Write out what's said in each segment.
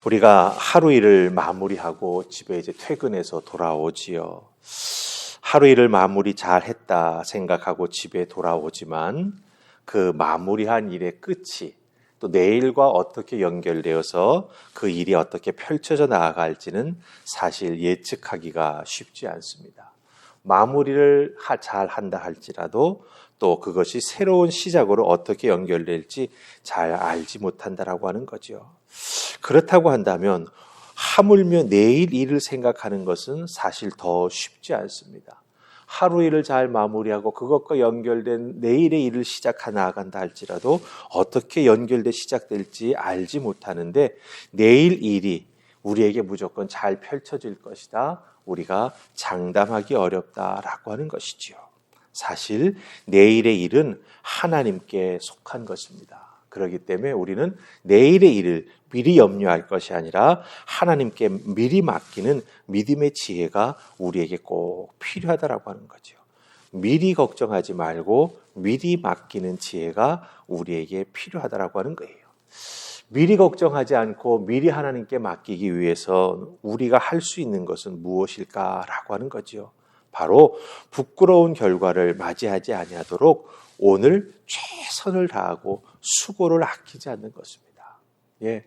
우리가 하루 일을 마무리하고 집에 이제 퇴근해서 돌아오지요. 하루 일을 마무리 잘 했다 생각하고 집에 돌아오지만 그 마무리한 일의 끝이 또 내일과 어떻게 연결되어서 그 일이 어떻게 펼쳐져 나아갈지는 사실 예측하기가 쉽지 않습니다. 마무리를 잘 한다 할지라도 또 그것이 새로운 시작으로 어떻게 연결될지 잘 알지 못한다라고 하는 거죠. 그렇다고 한다면 하물며 내일 일을 생각하는 것은 사실 더 쉽지 않습니다. 하루 일을 잘 마무리하고 그것과 연결된 내일의 일을 시작해 나아간다 할지라도 어떻게 연결돼 시작될지 알지 못하는데 내일 일이 우리에게 무조건 잘 펼쳐질 것이다. 우리가 장담하기 어렵다라고 하는 것이지요. 사실 내일의 일은 하나님께 속한 것입니다. 그렇기 때문에 우리는 내일의 일을 미리 염려할 것이 아니라 하나님께 미리 맡기는 믿음의 지혜가 우리에게 꼭 필요하다라고 하는 거죠. 미리 걱정하지 말고 미리 맡기는 지혜가 우리에게 필요하다라고 하는 거예요. 미리 걱정하지 않고 미리 하나님께 맡기기 위해서 우리가 할 수 있는 것은 무엇일까라고 하는 거죠. 바로 부끄러운 결과를 맞이하지 아니하도록 오늘 최선을 다하고 수고를 아끼지 않는 것입니다. 예,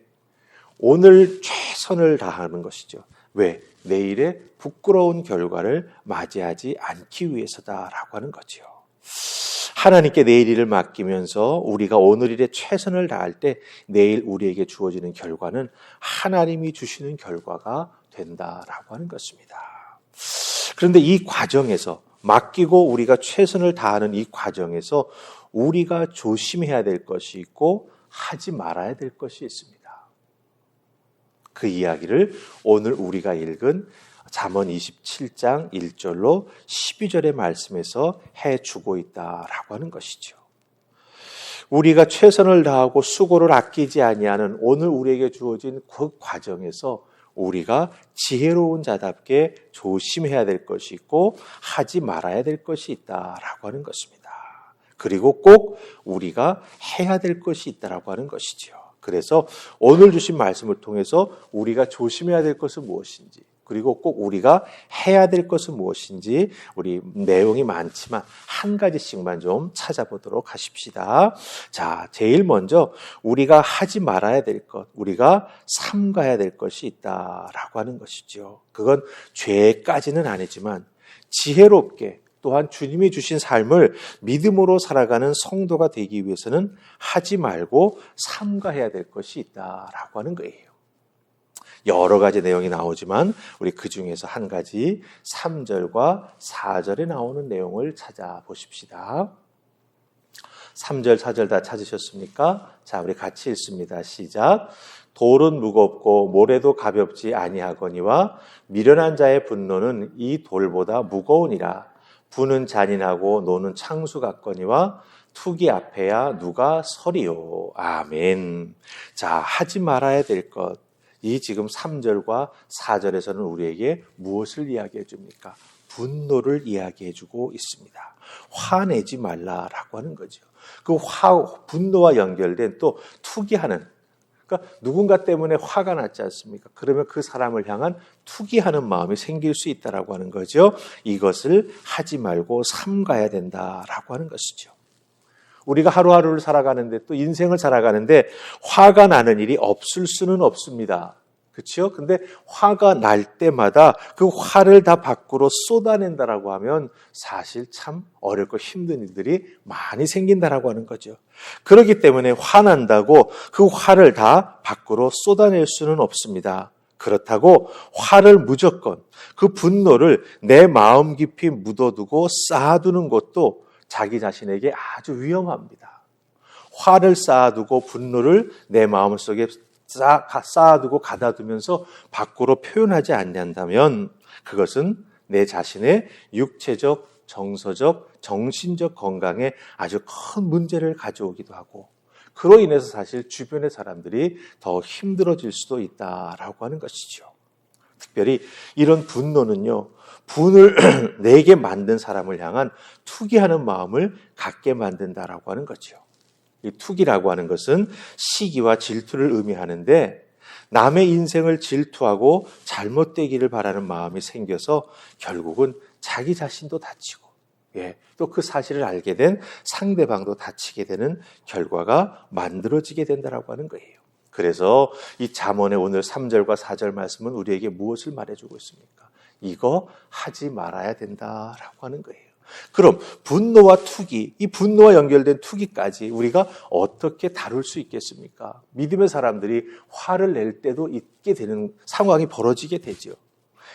오늘 최선을 다하는 것이죠. 왜? 내일의 부끄러운 결과를 맞이하지 않기 위해서다라고 하는 거죠. 하나님께 내일 일을 맡기면서 우리가 오늘 일에 최선을 다할 때 내일 우리에게 주어지는 결과는 하나님이 주시는 결과가 된다라고 하는 것입니다. 그런데 이 과정에서 맡기고 우리가 최선을 다하는 이 과정에서 우리가 조심해야 될 것이 있고 하지 말아야 될 것이 있습니다. 그 이야기를 오늘 우리가 읽은 잠언 27장 1절로 12절의 말씀에서 해주고 있다라고 하는 것이죠. 우리가 최선을 다하고 수고를 아끼지 아니하는 오늘 우리에게 주어진 그 과정에서 우리가 지혜로운 자답게 조심해야 될 것이 있고 하지 말아야 될 것이 있다라고 하는 것입니다. 그리고 꼭 우리가 해야 될 것이 있다라고 하는 것이죠. 그래서 오늘 주신 말씀을 통해서 우리가 조심해야 될 것은 무엇인지 그리고 꼭 우리가 해야 될 것은 무엇인지 우리 내용이 많지만 한 가지씩만 좀 찾아보도록 하십시다. 자, 제일 먼저 우리가 하지 말아야 될 것, 우리가 삼가야 될 것이 있다라고 하는 것이죠. 그건 죄까지는 아니지만 지혜롭게 또한 주님이 주신 삶을 믿음으로 살아가는 성도가 되기 위해서는 하지 말고 삼가해야 될 것이 있다라고 하는 거예요. 여러 가지 내용이 나오지만 우리 그 중에서 한 가지 3절과 4절에 나오는 내용을 찾아보십시다. 3절, 4절 다 찾으셨습니까? 자, 우리 같이 읽습니다. 시작. 돌은 무겁고 모래도 가볍지 아니하거니와 미련한 자의 분노는 이 돌보다 무거우니라. 부는 잔인하고 노는 창수 같거니와 투기 앞에야 누가 서리요. 아멘. 자, 하지 말아야 될 것. 이 지금 3절과 4절에서는 우리에게 무엇을 이야기해 줍니까? 분노를 이야기해 주고 있습니다. 화내지 말라라고 하는 거죠. 그 분노와 연결된 또 투기하는, 그러니까 누군가 때문에 화가 났지 않습니까? 그러면 그 사람을 향한 투기하는 마음이 생길 수 있다라고 하는 거죠. 이것을 하지 말고 삼가야 된다라고 하는 것이죠. 우리가 하루하루를 살아가는데 또 인생을 살아가는데 화가 나는 일이 없을 수는 없습니다. 그렇죠? 근데 화가 날 때마다 그 화를 다 밖으로 쏟아낸다라고 하면 사실 참 어렵고 힘든 일들이 많이 생긴다라고 하는 거죠. 그렇기 때문에 화난다고 그 화를 다 밖으로 쏟아낼 수는 없습니다. 그렇다고 화를 무조건 그 분노를 내 마음 깊이 묻어두고 쌓아두는 것도 자기 자신에게 아주 위험합니다. 화를 쌓아두고 분노를 내 마음속에 쌓아두고 가다두면서 밖으로 표현하지 않는다면 그것은 내 자신의 육체적, 정서적, 정신적 건강에 아주 큰 문제를 가져오기도 하고 그로 인해서 사실 주변의 사람들이 더 힘들어질 수도 있다라고 하는 것이죠. 특별히 이런 분노는요. 분을 내게 만든 사람을 향한 투기하는 마음을 갖게 만든다라고 하는 거죠. 이 투기라고 하는 것은 시기와 질투를 의미하는데 남의 인생을 질투하고 잘못되기를 바라는 마음이 생겨서 결국은 자기 자신도 다치고, 또 그 사실을 알게 된 상대방도 다치게 되는 결과가 만들어지게 된다라고 하는 거예요. 그래서 이 잠언의 오늘 3절과 4절 말씀은 우리에게 무엇을 말해주고 있습니까? 이거 하지 말아야 된다라고 하는 거예요. 그럼 분노와 투기, 이 분노와 연결된 투기까지 우리가 어떻게 다룰 수 있겠습니까? 믿음의 사람들이 화를 낼 때도 있게 되는 상황이 벌어지게 되죠.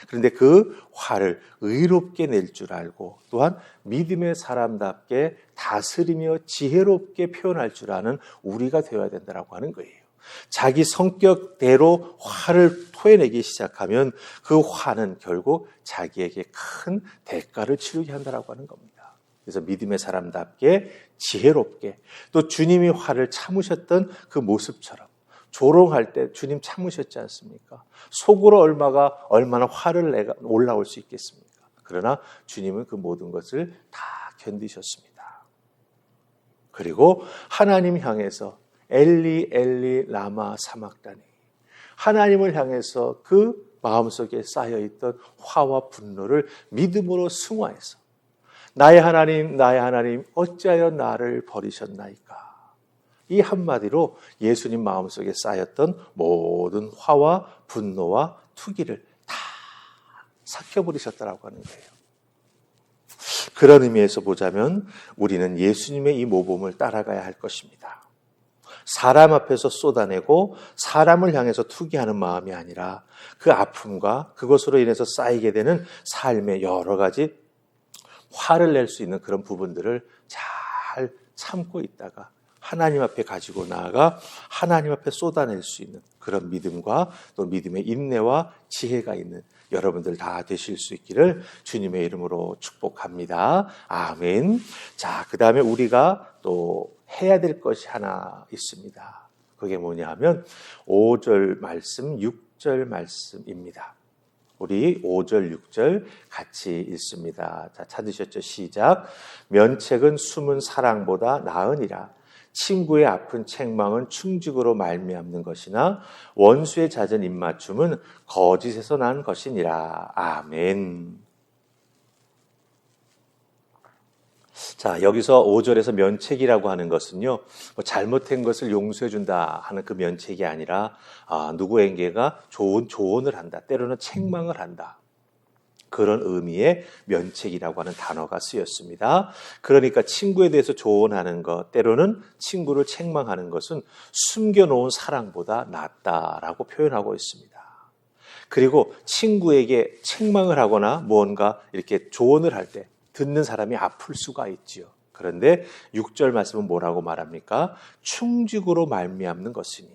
그런데 그 화를 의롭게 낼 줄 알고 또한 믿음의 사람답게 다스리며 지혜롭게 표현할 줄 아는 우리가 되어야 된다고 하는 거예요. 자기 성격대로 화를 토해내기 시작하면 그 화는 결국 자기에게 큰 대가를 치르게 한다고 하는 겁니다. 그래서 믿음의 사람답게 지혜롭게, 또 주님이 화를 참으셨던 그 모습처럼, 조롱할 때 주님 참으셨지 않습니까? 속으로 얼마나 화를 내가 올라올 수 있겠습니까? 그러나 주님은 그 모든 것을 다 견디셨습니다. 그리고 하나님 향해서 엘리 엘리 라마 사막다니, 하나님을 향해서 그 마음속에 쌓여있던 화와 분노를 믿음으로 승화해서 나의 하나님 어찌하여 나를 버리셨나이까, 이 한마디로 예수님 마음속에 쌓였던 모든 화와 분노와 투기를 다 삭혀버리셨다라고 하는 거예요. 그런 의미에서 보자면 우리는 예수님의 이 모범을 따라가야 할 것입니다. 사람 앞에서 쏟아내고 사람을 향해서 투기하는 마음이 아니라 그 아픔과 그것으로 인해서 쌓이게 되는 삶의 여러 가지 화를 낼 수 있는 그런 부분들을 잘 참고 있다가 하나님 앞에 가지고 나아가 하나님 앞에 쏟아낼 수 있는 그런 믿음과 또 믿음의 인내와 지혜가 있는 여러분들 다 되실 수 있기를 주님의 이름으로 축복합니다. 아멘. 자, 그 다음에 우리가 또 해야 될 것이 하나 있습니다. 그게 뭐냐 하면 5절 말씀, 6절 말씀입니다. 우리 5절, 6절 같이 읽습니다. 자, 찾으셨죠? 시작. 면책은 숨은 사랑보다 나으니라. 친구의 아픈 책망은 충직으로 말미암는 것이나 원수의 잦은 입맞춤은 거짓에서 난 것이니라. 아멘. 자, 여기서 5절에서 면책이라고 하는 것은요, 잘못된 것을 용서해 준다 하는 그 면책이 아니라 누구에게가 좋은 조언을 한다, 때로는 책망을 한다, 그런 의미의 면책이라고 하는 단어가 쓰였습니다. 그러니까 친구에 대해서 조언하는 것, 때로는 친구를 책망하는 것은 숨겨놓은 사랑보다 낫다라고 표현하고 있습니다. 그리고 친구에게 책망을 하거나 무언가 이렇게 조언을 할 때 듣는 사람이 아플 수가 있지요. 그런데 6절 말씀은 뭐라고 말합니까? 충직으로 말미암는 것이니,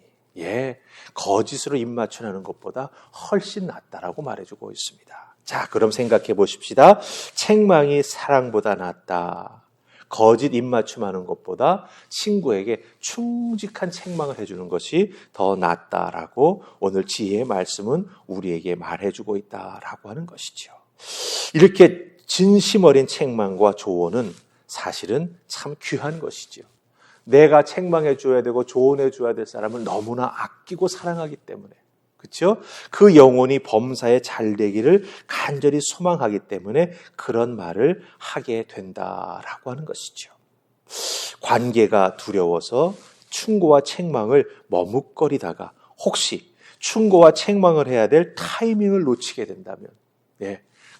거짓으로 입맞춰하는 것보다 훨씬 낫다라고 말해주고 있습니다. 자, 그럼 생각해 보십시다. 책망이 사랑보다 낫다. 거짓 입맞춤하는 것보다 친구에게 충직한 책망을 해주는 것이 더 낫다라고 오늘 지혜의 말씀은 우리에게 말해주고 있다라고 하는 것이죠. 이렇게 진심 어린 책망과 조언은 사실은 참 귀한 것이죠. 내가 책망해 줘야 되고 조언해 줘야 될 사람을 너무나 아끼고 사랑하기 때문에, 그렇죠? 그 영혼이 범사에 잘 되기를 간절히 소망하기 때문에 그런 말을 하게 된다라고 하는 것이죠. 관계가 두려워서 충고와 책망을 머뭇거리다가 혹시 충고와 책망을 해야 될 타이밍을 놓치게 된다면,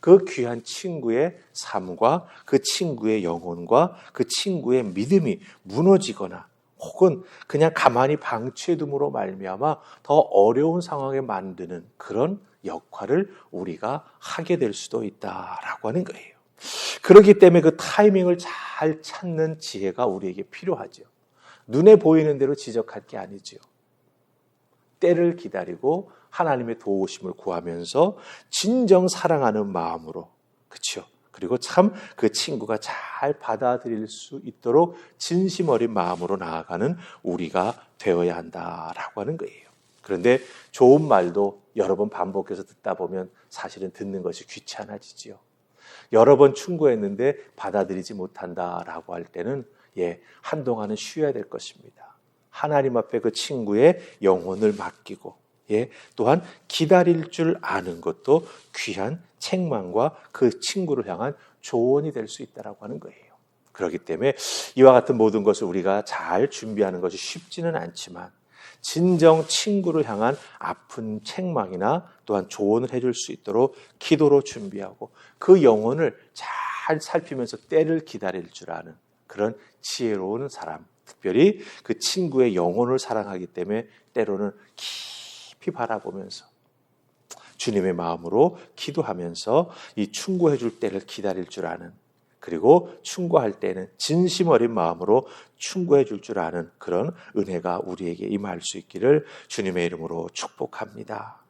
그 귀한 친구의 삶과 그 친구의 영혼과 그 친구의 믿음이 무너지거나 혹은 그냥 가만히 방치해둠으로 말미암아 더 어려운 상황에 만드는 그런 역할을 우리가 하게 될 수도 있다라고 하는 거예요. 그렇기 때문에 그 타이밍을 잘 찾는 지혜가 우리에게 필요하죠. 눈에 보이는 대로 지적할 게 아니죠. 때를 기다리고 하나님의 도우심을 구하면서 진정 사랑하는 마음으로, 그렇죠? 그리고 참 그 친구가 잘 받아들일 수 있도록 진심 어린 마음으로 나아가는 우리가 되어야 한다라고 하는 거예요. 그런데 좋은 말도 여러 번 반복해서 듣다 보면 사실은 듣는 것이 귀찮아지지요. 여러 번 충고했는데 받아들이지 못한다라고 할 때는 한동안은 쉬어야 될 것입니다. 하나님 앞에 그 친구의 영혼을 맡기고 또한 기다릴 줄 아는 것도 귀한 책망과 그 친구를 향한 조언이 될 수 있다라고 하는 거예요. 그렇기 때문에 이와 같은 모든 것을 우리가 잘 준비하는 것이 쉽지는 않지만 진정 친구를 향한 아픈 책망이나 또한 조언을 해줄 수 있도록 기도로 준비하고 그 영혼을 잘 살피면서 때를 기다릴 줄 아는 그런 지혜로운 사람, 특별히 그 친구의 영혼을 사랑하기 때문에 때로는 깊이 바라보면서 주님의 마음으로 기도하면서 이 충고해 줄 때를 기다릴 줄 아는, 그리고 충고할 때는 진심 어린 마음으로 충고해 줄 줄 아는 그런 은혜가 우리에게 임할 수 있기를 주님의 이름으로 축복합니다.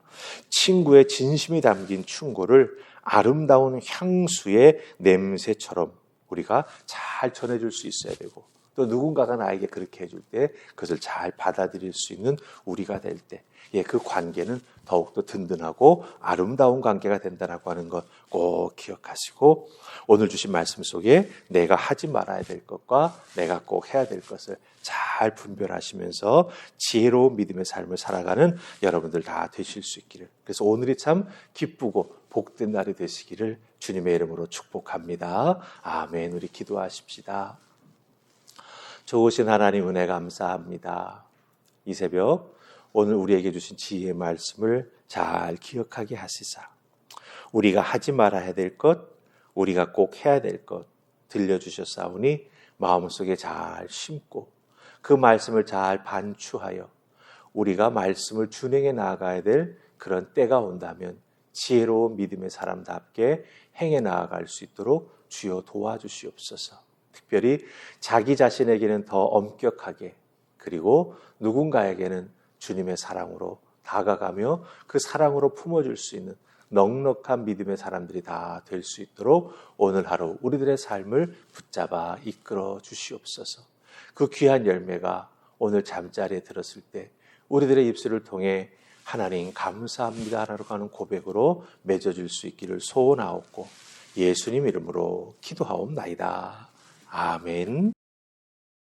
친구의 진심이 담긴 충고를 아름다운 향수의 냄새처럼 우리가 잘 전해줄 수 있어야 되고, 또 누군가가 나에게 그렇게 해줄 때 그것을 잘 받아들일 수 있는 우리가 될 때, 그 관계는 더욱더 든든하고 아름다운 관계가 된다라고 하는 것 꼭 기억하시고, 오늘 주신 말씀 속에 내가 하지 말아야 될 것과 내가 꼭 해야 될 것을 잘 분별하시면서 지혜로운 믿음의 삶을 살아가는 여러분들 다 되실 수 있기를, 그래서 오늘이 참 기쁘고 복된 날이 되시기를 주님의 이름으로 축복합니다. 아멘. 우리 기도하십시다. 좋으신 하나님 은혜 감사합니다. 이 새벽 오늘 우리에게 주신 지혜의 말씀을 잘 기억하게 하시사 우리가 하지 말아야 될 것, 우리가 꼭 해야 될 것 들려주셨사오니 마음속에 잘 심고 그 말씀을 잘 반추하여 우리가 말씀을 준행해 나아가야 될 그런 때가 온다면 지혜로운 믿음의 사람답게 행해 나아갈 수 있도록 주여 도와주시옵소서. 특별히 자기 자신에게는 더 엄격하게, 그리고 누군가에게는 주님의 사랑으로 다가가며 그 사랑으로 품어줄 수 있는 넉넉한 믿음의 사람들이 다 될 수 있도록 오늘 하루 우리들의 삶을 붙잡아 이끌어 주시옵소서. 그 귀한 열매가 오늘 잠자리에 들었을 때 우리들의 입술을 통해 하나님 감사합니다라고 하는 고백으로 맺어질 수 있기를 소원하옵고 예수님 이름으로 기도하옵나이다. 아멘.